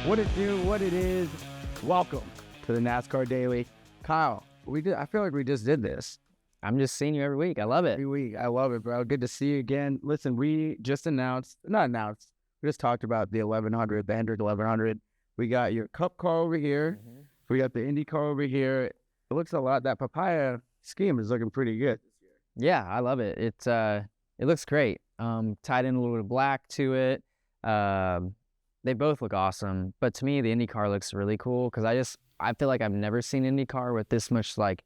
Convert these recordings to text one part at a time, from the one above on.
What it do, what it is. Welcome to the NASCAR Daily. Kyle, I feel like we just did this. I'm just seeing you every week. I love it. Every week. I love it, bro. Good to see you again. Listen, we just we just talked about the 1100, the Hendrick 1100. We got your Cup car over here. Mm-hmm. We got the Indy car over here. It looks a lot. That papaya scheme is looking pretty good this year. Yeah, I love it. It looks great. Tied in a little bit of black to it. They both look awesome. But to me, the Indy car looks really cool because I feel like I've never seen Indy car with this much like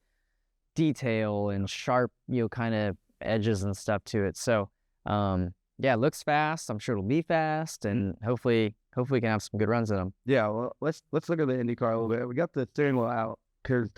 detail and sharp, kind of edges and stuff to it. So, yeah, it looks fast. I'm sure it'll be fast, and hopefully we can have some good runs in them. Yeah, well, let's look at the Indy car a little bit. We got the steering wheel out because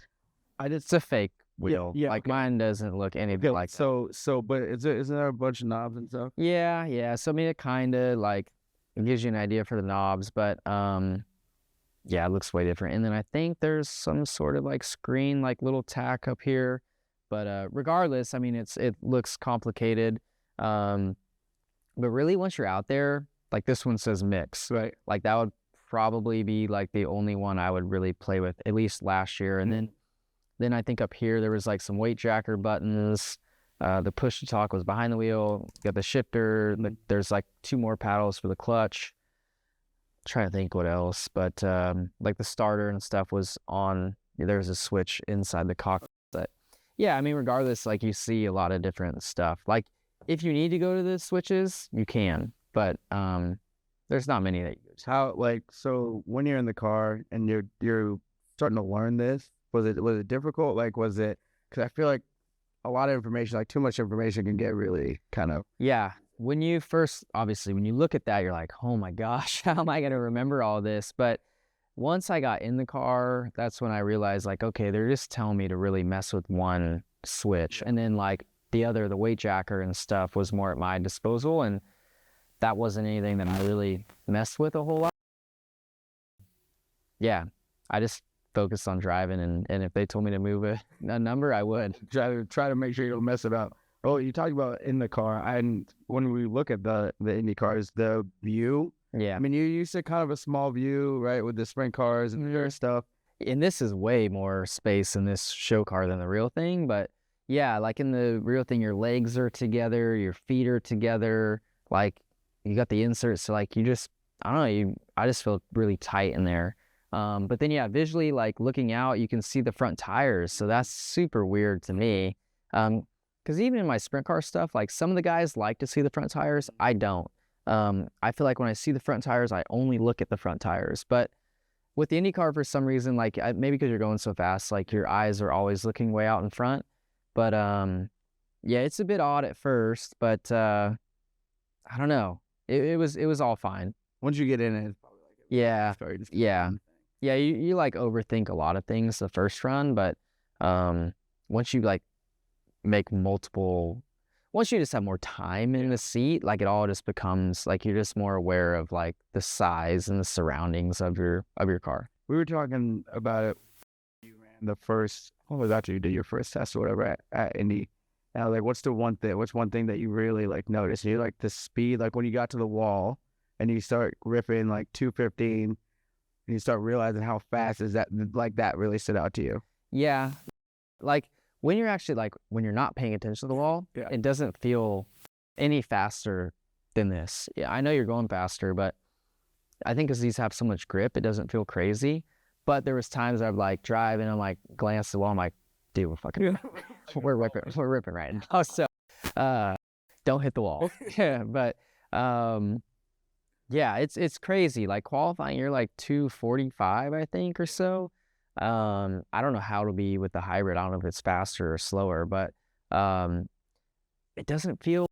It's a fake wheel. Yeah, like okay. Mine doesn't look anything like that. But isn't there a bunch of knobs and stuff? Yeah. So I mean, it kind of like it gives you an idea for the knobs, but yeah, it looks way different. And then I think there's some sort of like screen, like little tack up here. But regardless, I mean, it looks complicated. But really, once you're out there, like this one says mix, Right. like that would probably be like the only one I would really play with, at least last year. And then I think up here there was like some weight jacker buttons. The push to talk was behind the wheel. You got the shifter. There's like 2 more paddles for the clutch. Trying to think what else, but like the starter and stuff was on. There's a switch inside the cockpit. But yeah, I mean, regardless, like you see a lot of different stuff. Like if you need to go to the switches, you can, but there's not many that you use. So when you're in the car and you're starting to learn this, was it difficult? Like, was it? Because I feel like a lot of information, like too much information, can get really kind of. Yeah. When you look at that, you're like, oh my gosh, how am I going to remember all this? But once I got in the car, that's when I realized, like, okay, they're just telling me to really mess with one switch. And then like the weight jacker and stuff was more at my disposal. And that wasn't anything that I really messed with a whole lot. Yeah, I just focused on driving. And if they told me to move a number, I would. Try to make sure you don't mess it up. Oh, you talked about in the car, and when we look at the Indy cars, the view. Yeah. I mean, you used to kind of a small view, right, with the sprint cars and their stuff. And this is way more space in this show car than the real thing. But yeah, like in the real thing, your legs are together, your feet are together. Like you got the inserts, so like I don't know, I just feel really tight in there. But then yeah, visually, like looking out, you can see the front tires, so that's super weird to me. Because even in my sprint car stuff, like some of the guys like to see the front tires. I don't. I feel like when I see the front tires, I only look at the front tires. But with the Indy car, for some reason, like maybe because you're going so fast, like your eyes are always looking way out in front. But yeah, it's a bit odd at first, but I don't know. It was all fine. Once you get in it, it's probably like yeah. You like overthink a lot of things the first run, but once you like once you just have more time in the seat, like it all just becomes like you're just more aware of like the size and the surroundings of your car. We were talking about it. You ran the first, what was after you did your first test or whatever at Indy. Now, like, what's one thing that you really like noticed? You like the speed, like when you got to the wall and you start ripping like 215 and you start realizing how fast is that, like that really stood out to you? Yeah. Like, when you're not paying attention to the wall, yeah, it doesn't feel any faster than this. Yeah, I know you're going faster, but I think because these have so much grip, it doesn't feel crazy. But there was times I'd like drive and I'm like glance at the wall, I'm like, dude, we're ripping right now. So don't hit the wall. Yeah, but yeah, it's crazy. Like qualifying, you're like 245, I think, or so. I don't know how it'll be with the hybrid. I don't know if it's faster or slower, but it doesn't feel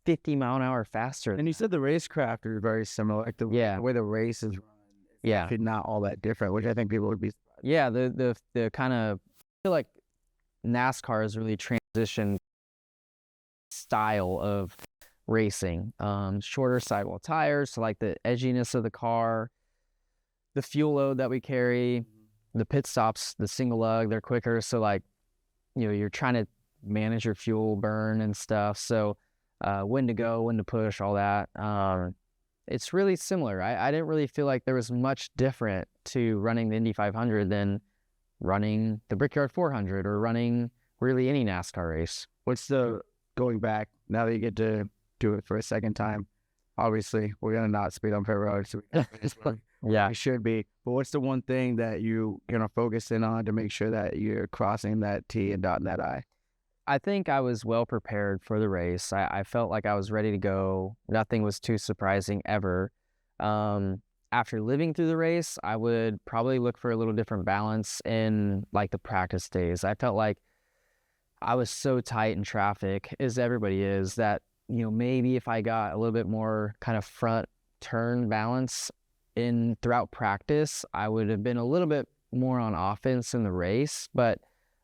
50 mile an hour faster. And you said the racecraft are very similar, like the way the race is run. Yeah, not all that different, which I think people would be surprised. Yeah, the kind of, I feel like NASCAR has really transitioned style of racing. Shorter sidewall tires, so like the edginess of the car, the fuel load that we carry, the pit stops, the single lug, they're quicker. So like, you're trying to manage your fuel burn and stuff. So when to go, when to push, all that. it's really similar. I didn't really feel like there was much different to running the Indy 500 than running the Brickyard 400 or running really any NASCAR race. What's the going back now that you get to do it for a second time? Obviously, we're gonna not speed on pit road, so Yeah. we should be. But what's the one thing that you're gonna focus in on to make sure that you're crossing that T and dotting that I? I think I was well prepared for the race. I felt like I was ready to go. Nothing was too surprising ever. After living through the race, I would probably look for a little different balance in like the practice days. I felt like I was so tight in traffic, as everybody is, that, you know, maybe if I got a little bit more kind of front turn balance in throughout practice, I would have been a little bit more on offense in the race. But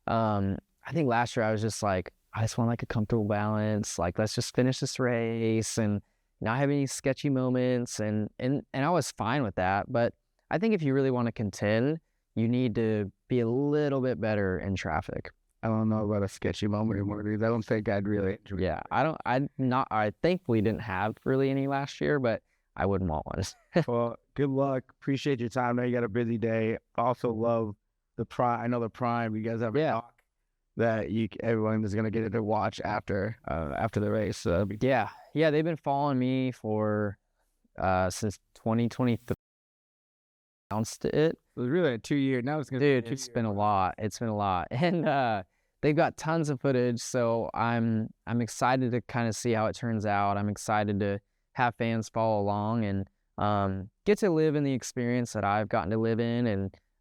I think last year I was just like, I just want like a comfortable balance. Like, let's just finish this race and not have any sketchy moments. And I was fine with that. But I think if you really want to contend, you need to be a little bit better in traffic. I don't know about a sketchy moment anymore, dude. I don't think I'd really enjoy Yeah, I thankfully didn't have really any last year, but I wouldn't want one. it. Well, good luck. Appreciate your time. I know you got a busy day. Also love the Prime. I know the Prime. You guys have a talk that everyone is gonna get to watch after the race. So yeah, they've been following me for since 2023. Announced it. It was really a 2 year. Now it's gonna Dude, it's been a lot. It's been a lot. And they've got tons of footage, so I'm excited to kind of see how it turns out. I'm excited to have fans follow along and get to live in the experience that I've gotten to live in,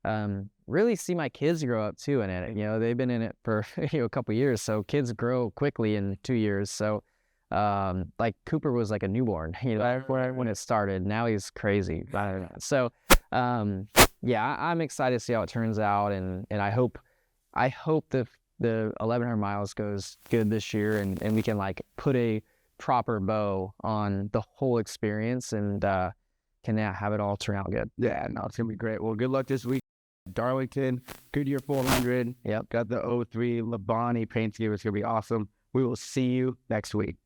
and really see my kids grow up too in it. You know, they've been in it for a couple years, so kids grow quickly in 2 years. So like Cooper was like a newborn, you know, when it started. Now he's crazy. So yeah, I'm excited to see how it turns out, and I hope the 1100 miles goes good this year, and we can like put a proper bow on the whole experience and can have it all turn out good. Yeah, no, it's gonna be great. Well, good luck this week. Darlington, Goodyear 400. Yep. Got the 03 Labonte paint scheme. It's gonna be awesome. We will see you next week.